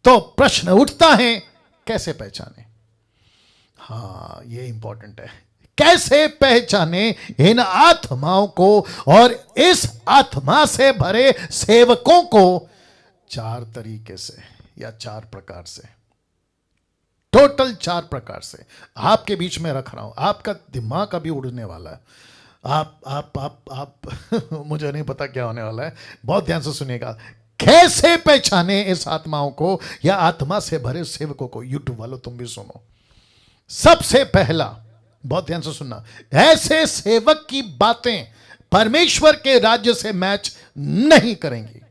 तो प्रश्न उठता है, कैसे पहचाने? हाँ, ये इंपॉर्टेंट है। कैसे पहचाने इन आत्माओं को और इस आत्मा से भरे सेवकों को? 4 तरीके से या 4 प्रकार से, टोटल 4 प्रकार से आपके बीच में रख रहा हूं। आपका दिमाग अभी उड़ने वाला है। आप मुझे नहीं पता क्या होने वाला है, बहुत ध्यान से सुनिएगा। कैसे पहचाने इस आत्माओं को या आत्मा से भरे सेवकों को? यूट्यूब वालों तुम भी सुनो। सबसे पहला, बहुत ध्यान से सुनना, ऐसे सेवक की बातें परमेश्वर के राज्य से मैच नहीं करेंगी।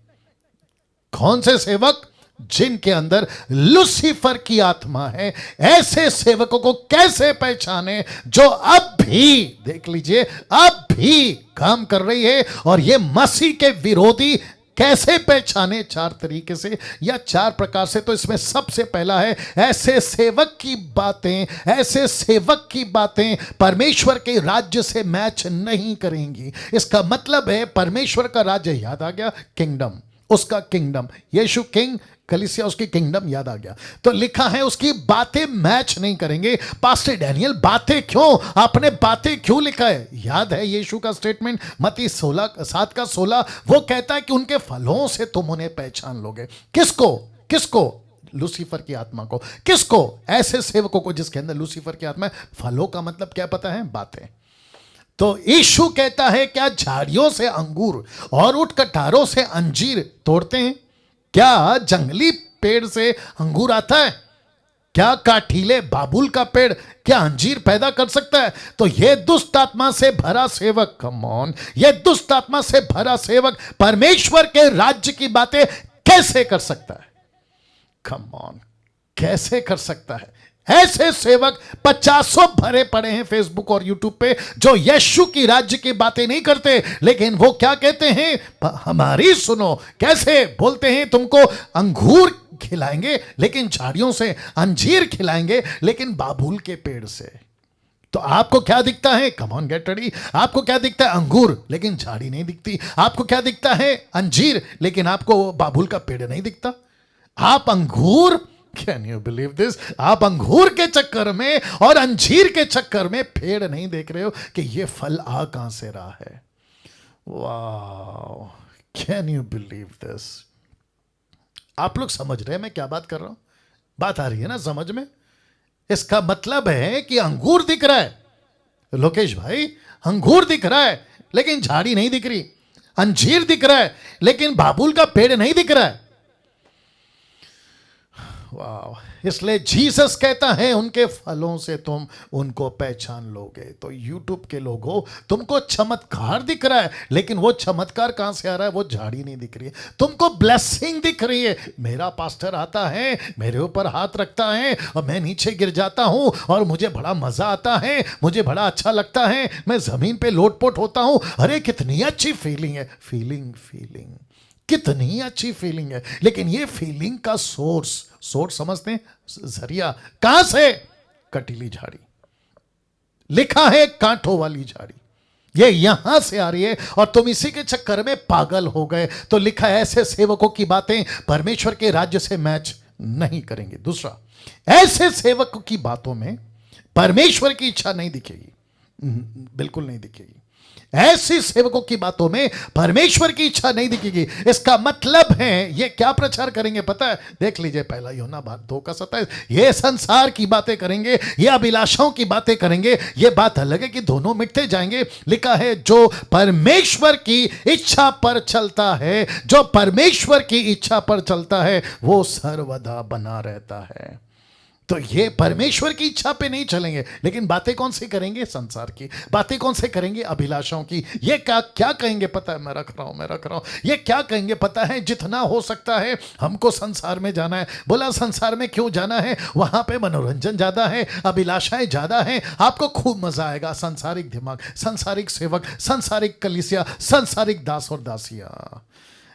कौन से सेवक? जिनके अंदर लूसीफर की आत्मा है। ऐसे सेवकों को कैसे पहचाने? जो अब भी, देख लीजिए, अब भी काम कर रही है और ये मसीह के विरोधी। कैसे पहचाने? 4 तरीके से या 4 प्रकार से। तो इसमें सबसे पहला है, ऐसे सेवक की बातें, ऐसे सेवक की बातें परमेश्वर के राज्य से मैच नहीं करेंगी। इसका मतलब है परमेश्वर का राज्य याद आ गया, किंगडम, उसका किंगडम, यीशु किंग, कलीसिया उसकी किंगडम याद आ गया। तो लिखा है उसकी बातें मैच नहीं करेंगे। पास्टर डैनियल बातें क्यों? आपने बातें क्यों लिखा है? याद है यीशु का स्टेटमेंट मत्ती 7:16, वो कहता है कि उनके फलों से तुम उन्हें पहचान लोगे। किसको? किसको? लूसीफर की आत्मा को। किसको? ऐसे सेवकों को जिसके अंदर लूसीफर की आत्मा है। फलों का मतलब क्या पता है? बातें। तो यीशु कहता है, क्या झाड़ियों से अंगूर और उठ कटारों से अंजीर तोड़ते हैं? क्या जंगली पेड़ से अंगूर आता है? क्या काठीले बाबुल का पेड़ क्या अंजीर पैदा कर सकता है? तो यह दुष्ट आत्मा से भरा सेवक, कम ऑन, यह दुष्ट आत्मा से भरा सेवक परमेश्वर के राज्य की बातें कैसे कर सकता है? कम ऑन, कैसे कर सकता है? ऐसे सेवक 50 भरे पड़े हैं फेसबुक और यूट्यूब पे, जो यीशु की राज्य की बातें नहीं करते, लेकिन वो क्या कहते हैं? हमारी सुनो। कैसे बोलते हैं? तुमको अंगूर खिलाएंगे लेकिन झाड़ियों से, अंजीर खिलाएंगे लेकिन बाबुल के पेड़ से। तो आपको क्या दिखता है? Come on, get ready. आपको क्या दिखता है? अंगूर, लेकिन झाड़ी नहीं दिखती। आपको क्या दिखता है? अंजीर, लेकिन आपको बाबुल का पेड़ नहीं दिखता। आप अंगूर, कैन यू बिलीव दिस? आप अंगूर के चक्कर में और अंजीर के चक्कर में पेड़ नहीं देख रहे हो कि ये फल आ कहां से रहा है। Wow, can you believe this? आप लोग समझ रहे हैं मैं क्या बात कर रहा हूं? बात आ रही है ना समझ में? इसका मतलब है कि अंगूर दिख रहा है, लोकेश भाई, अंगूर दिख रहा है लेकिन झाड़ी नहीं दिख रही। अंजीर दिख रहा है लेकिन बाबुल का पेड़ नहीं दिख रहा है। वाह, इसलिए जीसस कहता है उनके फलों से तुम उनको पहचान लोगे। तो यूट्यूब के लोगों, तुमको चमत्कार दिख रहा है लेकिन वो चमत्कार कहां से आ रहा है? वो झाड़ी नहीं दिख रही है। तुमको ब्लेसिंग दिख रही है, मेरा पास्टर आता है, मेरे ऊपर हाथ रखता है और मैं नीचे गिर जाता हूं और मुझे बड़ा मजा आता है, मुझे बड़ा अच्छा लगता है, मैं जमीन पे लोटपोट होता हूं। अरे कितनी अच्छी फीलिंग है। फीलिंग कितनी अच्छी फीलिंग है, लेकिन ये फीलिंग का सोर्स समझते हैं? जरिया कहां से? कटीली झाड़ी। लिखा है कांटों वाली झाड़ी, ये यहां से आ रही है और तुम इसी के चक्कर में पागल हो गए। तो लिखा है ऐसे सेवकों की बातें परमेश्वर के राज्य से मैच नहीं करेंगे। दूसरा, ऐसे सेवकों की बातों में परमेश्वर की इच्छा नहीं दिखेगी, बिल्कुल नहीं दिखेगी। ऐसी सेवकों की बातों में परमेश्वर की इच्छा नहीं दिखेगी। इसका मतलब है ये क्या प्रचार करेंगे पता है? देख लीजिए, पहला यूहन्ना 2:27, ये संसार की बातें करेंगे, ये अभिलाषाओं की बातें करेंगे। ये बात अलग है कि दोनों मिटते जाएंगे। लिखा है जो परमेश्वर की इच्छा पर चलता है, जो परमेश्वर की इच्छा पर चलता है वो सर्वदा बना रहता है। तो ये परमेश्वर की इच्छा पे नहीं चलेंगे, लेकिन बातें कौन सी करेंगे? संसार की बातें कौन से करेंगे? अभिलाषाओं की। ये क्या कहेंगे पता है? मैं रख रहा हूं। ये क्या कहेंगे पता है? जितना हो सकता है हमको संसार में जाना है। बोला संसार में क्यों जाना है? वहां पे मनोरंजन ज्यादा है, अभिलाषाएं ज्यादा है, आपको खूब मजा आएगा। सांसारिक दिमाग, सांसारिक सेवक, सांसारिक कलीसिया, सांसारिक दास और दासियां,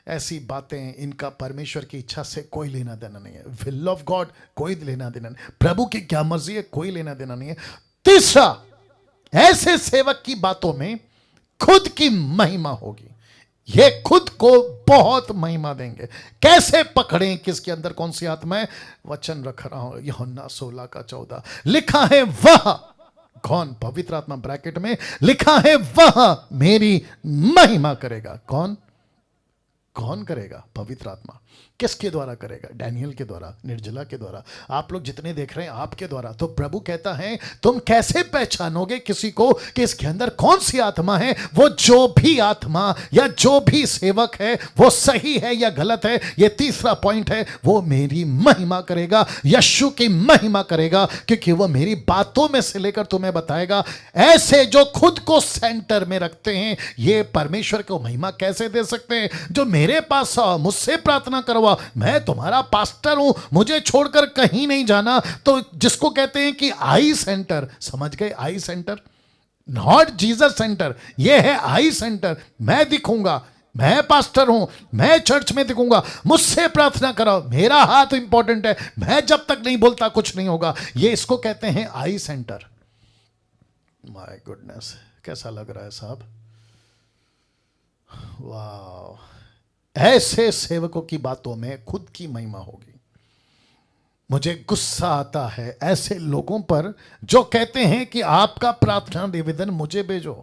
ऐसी बातें, इनका परमेश्वर की इच्छा से कोई लेना देना नहीं है। विल ऑफ गॉड कोई लेना देना नहीं, प्रभु की क्या मर्जी है कोई लेना देना नहीं है। तीसरा, ऐसे सेवक की बातों में खुद की महिमा होगी। ये खुद को बहुत महिमा देंगे। कैसे पकड़ें किसके अंदर कौन सी आत्मा है? वचन रख रहा हूं, यूहन्ना 16:14 लिखा है, वह कौन? पवित्र आत्मा ब्रैकेट में लिखा है, वह मेरी महिमा करेगा। कौन? कौन करेगा? पवित्र आत्मा। किसके द्वारा करेगा? डैनियल के द्वारा, निर्जला के द्वारा, आप लोग जितने देख रहे हैं आपके द्वारा। तो प्रभु कहता है, तुम कैसे पहचानोगे किसी को कि इसके अंदर कौन सी आत्मा है? वो जो भी आत्मा या जो भी सेवक है वो सही है या गलत है, ये तीसरा पॉइंट है, वो मेरी महिमा करेगा, यीशु की महिमा करेगा, क्योंकि वो मेरी बातों में से लेकर तुम्हें बताएगा। ऐसे जो खुद को सेंटर में रखते हैं, ये परमेश्वर को महिमा कैसे दे सकते हैं? जो मेरे पास आओ, मुझसे प्रार्थना करवाओ, मैं तुम्हारा पास्टर हूं, मुझे छोड़कर कहीं नहीं जाना। तो जिसको कहते हैं कि आई सेंटर, समझ गए? आई सेंटर, नॉट जीसस सेंटर, ये है आई सेंटर। मैं दिखूंगा, मैं पास्टर हूं, मैं चर्च में दिखूंगा, मुझसे प्रार्थना कराओ, मेरा हाथ इंपॉर्टेंट है, मैं जब तक नहीं बोलता कुछ नहीं होगा। ये इसको कहते हैं आई सेंटर। माय गुडनेस, कैसा लग रहा है साहब? वाह! ऐसे सेवकों की बातों में खुद की महिमा होगी। मुझे गुस्सा आता है ऐसे लोगों पर जो कहते हैं कि आपका प्रार्थना निवेदन मुझे भेजो।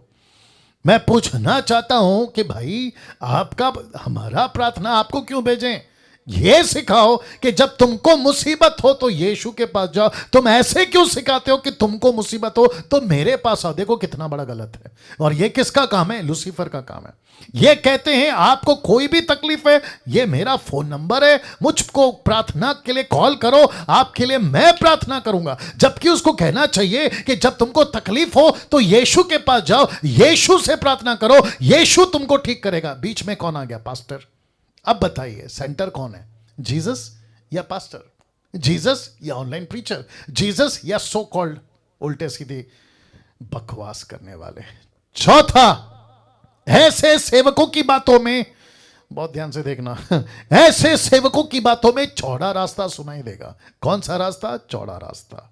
मैं पूछना चाहता हूं कि भाई, आपका, हमारा प्रार्थना आपको क्यों भेजें? ये सिखाओ कि जब तुमको मुसीबत हो तो यीशु के पास जाओ। तुम ऐसे क्यों सिखाते हो कि तुमको मुसीबत हो तो मेरे पास आओ? देखो कितना बड़ा गलत है। और ये किसका काम है? लूसीफर का काम है। ये कहते हैं आपको कोई भी तकलीफ है, ये मेरा फोन नंबर है, मुझको प्रार्थना के लिए कॉल करो, आपके लिए मैं प्रार्थना करूंगा। जबकि उसको कहना चाहिए कि जब तुमको तकलीफ हो तो यीशु के पास जाओ, यीशु से प्रार्थना करो, यीशु तुमको ठीक करेगा। बीच में कौन आ गया? पास्टर। अब बताइए, सेंटर कौन है? जीसस या पास्टर? जीसस या ऑनलाइन प्रीचर? जीसस या सो कॉल्ड उल्टे सीधे बकवास करने वाले? चौथा, ऐसे सेवकों की बातों में, बहुत ध्यान से देखना, ऐसे सेवकों की बातों में चौड़ा रास्ता सुनाई देगा। कौन सा रास्ता? चौड़ा रास्ता।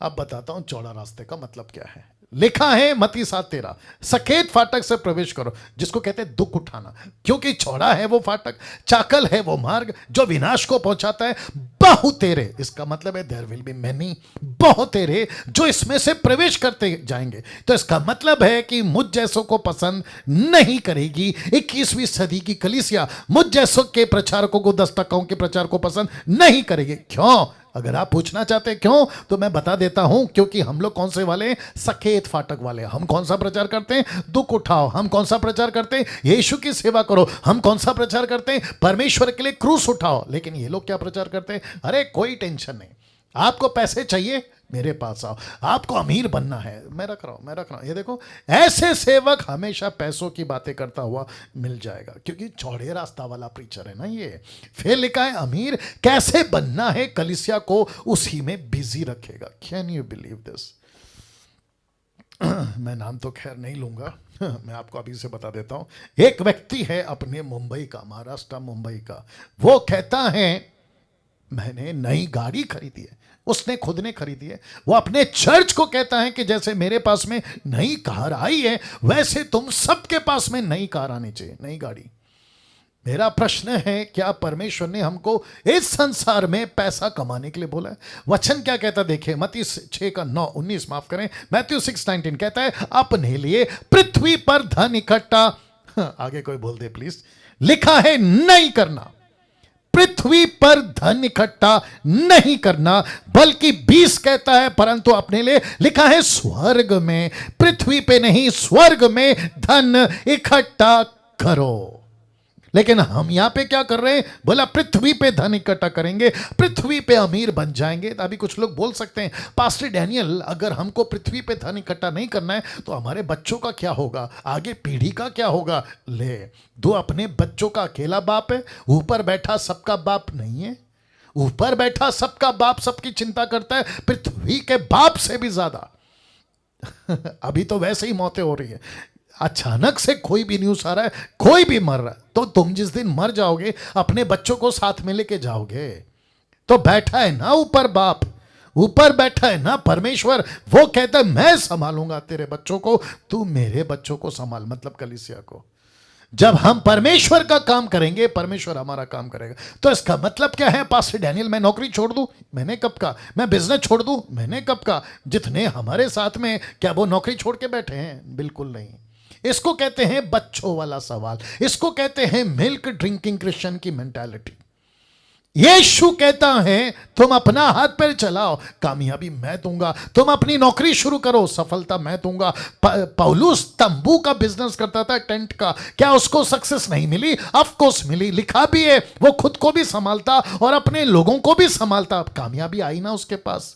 अब बताता हूं चौड़ा रास्ते का मतलब क्या है। लिखा है मत्ती 7:13, सकेत फाटक से प्रवेश करो, जिसको कहते हैं दुख उठाना, क्योंकि चौड़ा है वो फाटक, चाकल है वो मार्ग जो विनाश को पहुंचाता है, बहुतेरे, इसका मतलब है देयर विल बी मेनी, बहुतेरे जो इसमें से प्रवेश करते जाएंगे। तो इसका मतलब है कि मुझ जैसों को पसंद नहीं करेगी 21वीं सदी की कलीसिया। मुझ जैसों के प्रचारकों को, 10 टकाओं के प्रचार को पसंद नहीं करेगी। क्यों? अगर आप पूछना चाहते हैं क्यों, तो मैं बता देता हूं, क्योंकि हम लोग कौन से वाले? सकेत फाटक वाले। हम कौन सा प्रचार करते हैं? दुख उठाओ। हम कौन सा प्रचार करते हैं? यीशु की सेवा करो। हम कौन सा प्रचार करते हैं? परमेश्वर के लिए क्रूस उठाओ। लेकिन ये लोग क्या प्रचार करते हैं? अरे कोई टेंशन नहीं, आपको पैसे चाहिए, मेरे पास आओ। आपको अमीर बनना है, मैं रख रहा हूं। ये देखो, ऐसे सेवक हमेशा पैसों की बातें करता हुआ मिल जाएगा, क्योंकि चौड़े रास्ता वाला प्रीचर है ना ये। फिर लिखा है अमीर कैसे बनना है, कलीसिया को उसी में बिजी रखेगा। Can you believe this? मैं नाम तो खैर नहीं लूंगा, मैं आपको अभी से बता देता हूं। एक व्यक्ति है अपने मुंबई का, महाराष्ट्र मुंबई का, वो कहता है मैंने नई गाड़ी खरीदी है, उसने खुद ने खरीदी है। वो अपने चर्च को कहता है कि जैसे मेरे पास में नई कार आई है, वैसे तुम सबके पास में नई कार आनी चाहिए, नई गाड़ी। मेरा प्रश्न है, क्या परमेश्वर ने हमको इस संसार में पैसा कमाने के लिए बोला है? वचन क्या कहता देखिए, मत्ती 6:9-19, माफ करें, मैथ्यू 6:19 कहता है, अपने लिए पृथ्वी पर धन इकट्ठा, आगे कोई बोल दे प्लीज, लिखा है नहीं करना। पृथ्वी पर धन इकट्ठा नहीं करना, बल्कि 20 कहता है, परंतु अपने लिए, लिखा है स्वर्ग में, पृथ्वी पे नहीं, स्वर्ग में धन इकट्ठा करो। लेकिन हम यहां पे क्या कर रहे हैं? बोला पृथ्वी पे धन इकट्ठा करेंगे, पृथ्वी पे अमीर बन जाएंगे। तो अभी कुछ लोग बोल सकते हैं, पास्टर डैनियल, अगर हमको पृथ्वी पे धन इकट्ठा नहीं करना है तो हमारे बच्चों का क्या होगा, आगे पीढ़ी का क्या होगा? ले दो, अपने बच्चों का अकेला बाप है, ऊपर बैठा सबका बाप नहीं है। ऊपर बैठा सबका बाप सबकी चिंता करता है, पृथ्वी के बाप से भी ज्यादा। अभी तो वैसे ही मौतें हो रही है, अचानक से कोई भी न्यूज आ रहा है, कोई भी मर रहा है, तो तुम जिस दिन मर जाओगे अपने बच्चों को साथ में लेके जाओगे। तो बैठा है ना ऊपर बाप, ऊपर बैठा है ना परमेश्वर, वो कहता है मैं संभालूंगा तेरे बच्चों को, तू मेरे बच्चों को संभाल, मतलब कलीसिया को। जब हम परमेश्वर का काम करेंगे, परमेश्वर हमारा काम करेगा। तो इसका मतलब क्या है पास्टर डैनियल, मैं नौकरी छोड़ दूं? मैंने कब कहा? मैं बिजनेस छोड़ दूं? मैंने कब कहा? जितने हमारे साथ में, क्या वो नौकरी छोड़ के बैठे हैं? बिल्कुल नहीं। इसको कहते हैं बच्चों वाला सवाल, इसको कहते हैं मिल्क ड्रिंकिंग क्रिश्चियन की मेंटालिटी। यीशु कहता है तुम अपना हाथ पैर चलाओ, कामयाबी मैं दूंगा। तुम अपनी नौकरी शुरू करो, सफलता मैं दूंगा। पौलुस तंबू का बिजनेस करता था, टेंट का। क्या उसको सक्सेस नहीं मिली? ऑफ कोर्स मिली। लिखा भी है वो खुद को भी संभालता और अपने लोगों को भी संभालता, कामयाबी आई ना उसके पास।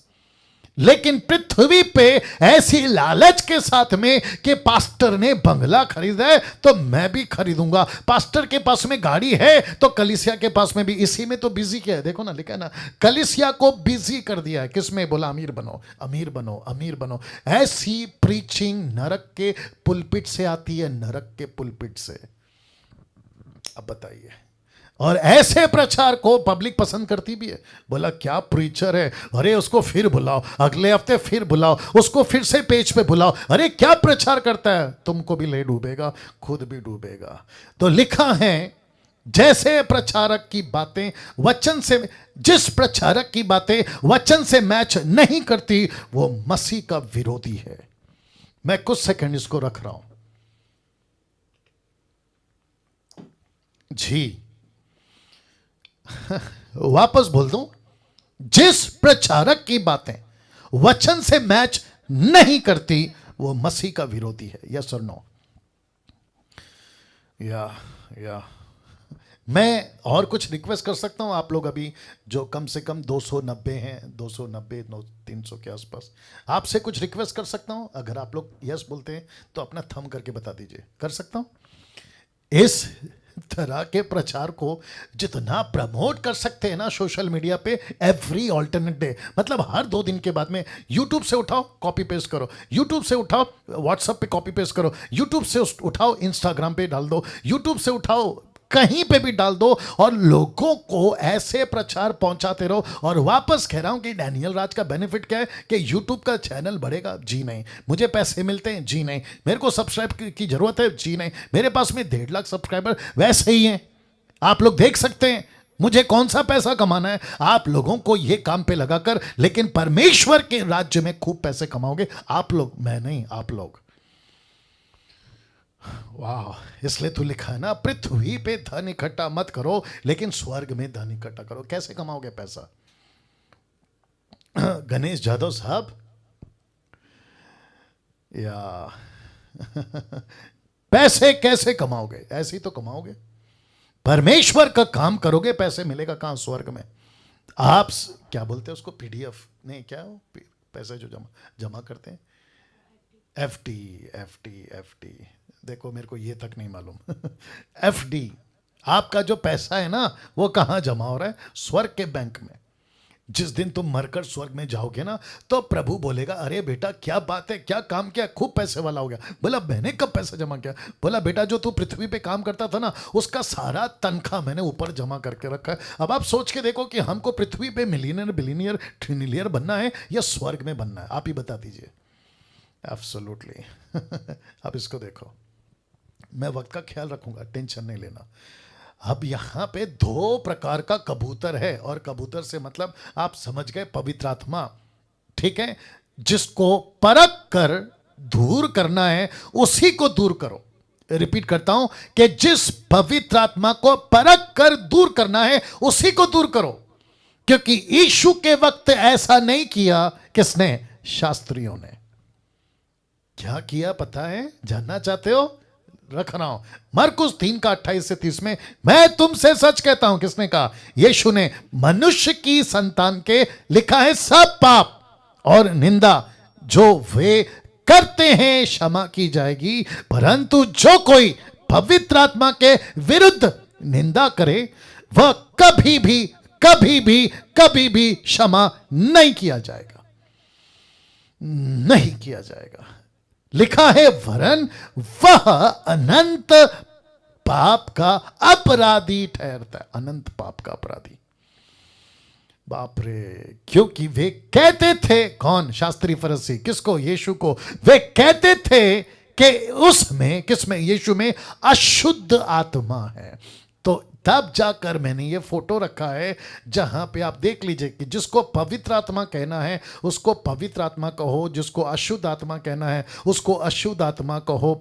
लेकिन पृथ्वी पे ऐसी लालच के साथ में कि पास्टर ने बंगला खरीदा है तो मैं भी खरीदूंगा, पास्टर के पास में गाड़ी है तो कलीसिया के पास में भी। इसी में तो बिजी किया है, देखो ना, लिखा है ना, कलीसिया को बिजी कर दिया है। किसमें? बोला अमीर बनो, अमीर बनो, अमीर बनो। ऐसी प्रीचिंग नरक के पुलपिट से आती है, नरक के पुलपिट से। अब बताइए। और ऐसे प्रचार को पब्लिक पसंद करती भी है। बोला क्या प्रीचर है, अरे उसको फिर बुलाओ, अगले हफ्ते फिर बुलाओ, उसको फिर से पेज पे बुलाओ। अरे क्या प्रचार करता है, तुमको भी ले डूबेगा, खुद भी डूबेगा। तो लिखा है जैसे प्रचारक की बातें वचन से, जिस प्रचारक की बातें वचन से मैच नहीं करती वो मसीह का विरोधी है। मैं कुछ सेकंड इसको रख रहा हूं जी। वापस बोल दूं, जिस प्रचारक की बातें वचन से मैच नहीं करती वो मसीह का विरोधी है। यस और नो? या मैं और कुछ रिक्वेस्ट कर सकता हूं आप लोग अभी जो कम से कम 290 हैं, 290 300 के आसपास, आपसे कुछ रिक्वेस्ट कर सकता हूं? अगर आप लोग यस बोलते हैं तो अपना थंब करके बता दीजिए। कर सकता हूं? इस तरह के प्रचार को जितना प्रमोट कर सकते हैं ना सोशल मीडिया पे, एवरी ऑल्टरनेट डे, मतलब हर 2 दिन के बाद में यूट्यूब से उठाओ कॉपी पेस्ट करो, यूट्यूब से उठाओ व्हाट्सएप पे कॉपी पेस्ट करो, यूट्यूब से उठाओ इंस्टाग्राम पे डाल दो, यूट्यूब से उठाओ कहीं पे भी डाल दो और लोगों को ऐसे प्रचार पहुंचाते रहो। और वापस कह रहा हूं कि डैनियल राज का बेनिफिट क्या है कि यूट्यूब का चैनल बढ़ेगा? जी नहीं। मुझे पैसे मिलते हैं? जी नहीं। मेरे को सब्सक्राइब की जरूरत है? जी नहीं। मेरे पास में 1.5 लाख सब्सक्राइबर वैसे ही हैं, आप लोग देख सकते हैं। मुझे कौन सा पैसा कमाना है? आप लोगों को ये काम पे लगाकर, लेकिन परमेश्वर के राज्य में खूब पैसे कमाओगे आप लोग, मैं नहीं, आप लोग। वाह, इसलिए तो लिखा है ना, पृथ्वी पे धन इकट्ठा मत करो लेकिन स्वर्ग में धन इकट्ठा करो। कैसे कमाओगे पैसा? गणेश जादव साहब, या पैसे कैसे कमाओगे? ऐसे ही तो कमाओगे, परमेश्वर का काम करोगे, पैसे मिलेगा कहां? स्वर्ग में। आप क्या बोलते हैं उसको, पीडीएफ नहीं, क्या हो पैसे जो जमा करते हैं, एफडी। देखो मेरे को ये तक नहीं मालूम। एफडी, आपका जो पैसा है ना वो कहां जमा हो रहा है? स्वर्ग के बैंक में। जिस दिन तुम मरकर स्वर्ग में जाओगे ना तो प्रभु बोलेगा, अरे बेटा क्या बात है, क्या काम किया, खूब पैसे वाला हो गया। बोला मैंने कब पैसा जमा किया? बोला बेटा जो तू पृथ्वी पे काम करता था ना उसका सारा तनख्वाह मैंने ऊपर जमा करके रखा है। अब आप सोच के देखो कि हमको पृथ्वी पे मिलियनर, बिलियनियर, ट्रिलियनियर बनना है या स्वर्ग में बनना है? आप ही बता दीजिए। एब्सोल्युटली। अब इसको देखो, मैं वक्त का ख्याल रखूंगा, टेंशन नहीं लेना। अब यहां पे 2 प्रकार का कबूतर है, और कबूतर से मतलब आप समझ गए, पवित्र आत्मा, ठीक है? जिसको परख कर दूर करना है उसी को दूर करो। रिपीट करता हूं कि जिस पवित्र आत्मा को परख कर दूर करना है उसी को दूर करो, क्योंकि यीशु के वक्त ऐसा नहीं किया। किसने? शास्त्रियों ने। क्या किया पता है? जानना चाहते हो? रख रहा हूं, मरकुस 3 का 28 से 30 में, मैं तुमसे सच कहता हूं। किसने कहा? यीशु ने। मनुष्य की संतान के लिखा है सब पाप और निंदा जो वे करते हैं क्षमा की जाएगी, परंतु जो कोई पवित्र आत्मा के विरुद्ध निंदा करे वह कभी भी कभी भी कभी भी क्षमा नहीं किया जाएगा, नहीं किया जाएगा। लिखा है वरन वह अनंत पाप का अपराधी ठहरता है। अनंत पाप का अपराधी। बाप रे, क्योंकि वे कहते थे, कौन? शास्त्री फरीसी। किसको? यीशु को। वे कहते थे कि उसमें किसमें, यीशु में अशुद्ध आत्मा है। तो तब जाकर मैंने ये फोटो रखा है जहां पे आप देख लीजिए कि जिसको पवित्र आत्मा कहना है उसको पवित्र आत्मा कहो, जिसको अशुद्ध आत्मा कहना है उसको अशुद्ध आत्मा कहो।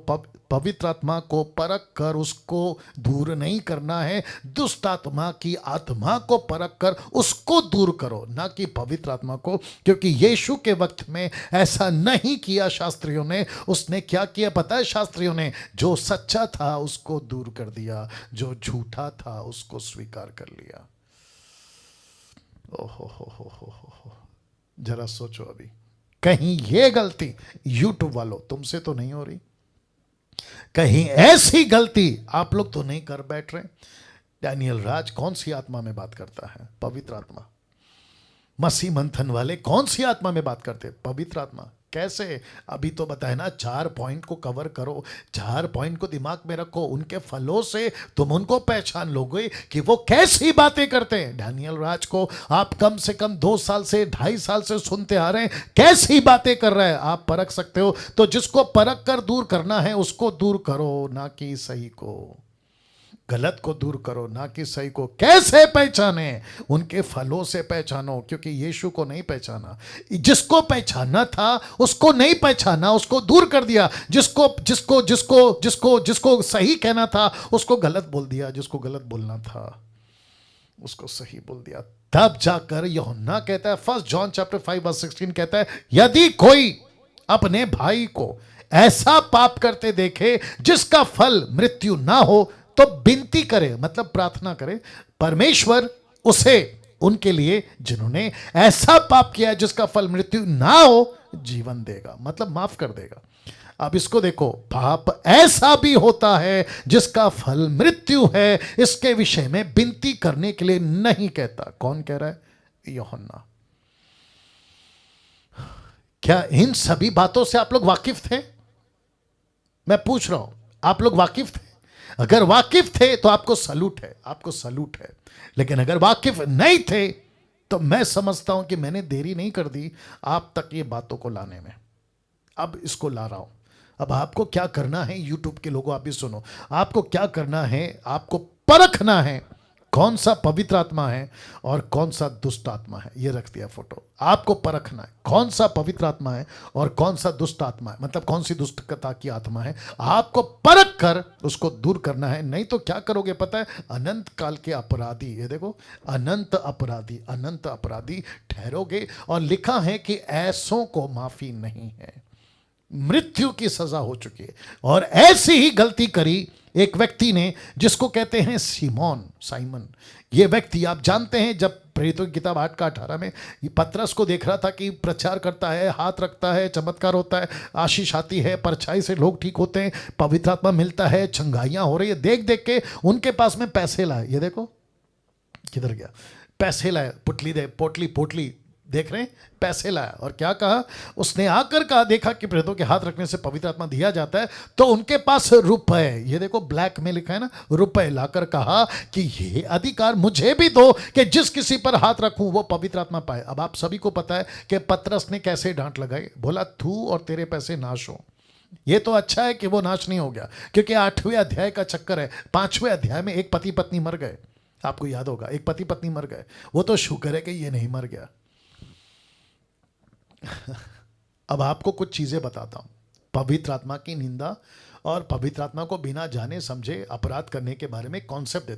पवित्र आत्मा को परख कर उसको दूर नहीं करना है, दुष्ट आत्मा की आत्मा को परख कर उसको दूर करो, ना कि पवित्र आत्मा को। क्योंकि यीशु के वक्त में ऐसा नहीं किया शास्त्रियों ने। उसने क्या किया पता है शास्त्रियों ने? जो सच्चा था उसको दूर कर दिया, जो झूठा था उसको स्वीकार कर लिया। ओहो हो, जरा सोचो अभी, कहीं ये गलती यूट्यूब वालों तुमसे तो नहीं हो रही? कहीं ऐसी गलती आप लोग तो नहीं कर बैठ रहे? डैनियल राज कौन सी आत्मा में बात करता है? पवित्र आत्मा। मसीह मंथन वाले कौन सी आत्मा में बात करते? पवित्र आत्मा। कैसे? अभी तो बताए ना, 4 पॉइंट को कवर करो, 4 पॉइंट को दिमाग में रखो। उनके फलों से तुम उनको पहचान लोगे कि वो कैसी बातें करते हैं। डैनियल राज को आप कम से कम 2 साल से 2.5 साल से सुनते आ रहे हैं, कैसी बातें कर रहा है आप परख सकते हो। तो जिसको परख कर दूर करना है उसको दूर करो, ना कि सही को। गलत को दूर करो, ना कि सही को। कैसे पहचाने? उनके फलों से पहचानो, क्योंकि यीशु को नहीं पहचाना। जिसको पहचानना था उसको नहीं पहचाना, उसको दूर कर दिया। जिसको जिसको जिसको जिसको जिसको सही कहना था उसको गलत बोल दिया, जिसको गलत बोलना था उसको सही बोल दिया। तब जाकर यूहन्ना कहता है, 1 जॉन चैप्टर 5:16 कहता है, यदि कोई अपने भाई को ऐसा पाप करते देखे जिसका फल मृत्यु ना हो तो विनती करे, मतलब प्रार्थना करे, परमेश्वर उसे उनके लिए जिन्होंने ऐसा पाप किया है जिसका फल मृत्यु ना हो जीवन देगा, मतलब माफ कर देगा। अब इसको देखो, पाप ऐसा भी होता है जिसका फल मृत्यु है, इसके विषय में विनती करने के लिए नहीं कहता। कौन कह रहा है? यूहन्ना। क्या इन सभी बातों से आप लोग वाकिफ थे? मैं पूछ रहा हूं, आप लोग वाकिफ थे? अगर वाकिफ थे तो आपको सलूट है, आपको सलूट है। लेकिन अगर वाकिफ नहीं थे तो मैं समझता हूं कि मैंने देरी नहीं कर दी आप तक ये बातों को लाने में। अब इसको ला रहा हूं। अब आपको क्या करना है, यूट्यूब के लोगों आप भी सुनो, आपको क्या करना है, आपको परखना है कौन सा पवित्र आत्मा है और कौन सा दुष्ट आत्मा है। ये रख दिया फोटो। आपको परखना है कौन सा पवित्र आत्मा है और कौन सा दुष्ट आत्मा है, मतलब कौन सी दुष्टता की आत्मा है। आपको परख कर उसको दूर करना है, नहीं तो क्या करोगे पता है? अनंत काल के अपराधी, ये देखो, अनंत अपराधी ठहरोगे। और लिखा है कि ऐसों को माफी नहीं है, मृत्यु की सजा हो चुकी है। और ऐसी ही गलती करी एक व्यक्ति ने जिसको कहते हैं साइमन। ये व्यक्ति आप जानते हैं, जब प्रेरितों की किताब 8:18 में पतरस को देख रहा था कि प्रचार करता है, हाथ रखता है, चमत्कार होता है, आशीष आती है, परछाई से लोग ठीक होते हैं, पवित्र आत्मा मिलता है, चंगाइयां हो रही है, देख देख के उनके पास में पैसे लाए। ये देखो किधर गया, पैसे लाए, पोटली देख रहे हैं, पैसे लाया। और क्या कहा उसने? आकर कहा, देखा कि प्रेरितों के हाथ रखने से पवित्र आत्मा दिया जाता है, तो उनके पास रुपए, ये देखो ब्लैक में लिखा है ना, रुपए लाकर कहा कि ये अधिकार मुझे भी दो कि जिस किसी पर हाथ रखूं वो पवित्र आत्मा पाए। अब आप सभी को पता है कि पतरस ने कैसे डांट लगाई, बोला तू और तेरे पैसे नाश हो। ये तो अच्छा है कि वो नाश नहीं हो गया, क्योंकि 8वें अध्याय का चक्कर है। 5वें अध्याय में एक पति पत्नी मर गए, आपको याद होगा, एक पति पत्नी मर गए। वो तो शुक्र है कि ये नहीं मर गया। अब आपको कुछ चीजें बताता हूं, पवित्र आत्मा की निंदा और पवित्र आत्मा को बिना जाने समझे अपराध करने के बारे में कॉन्सेप्ट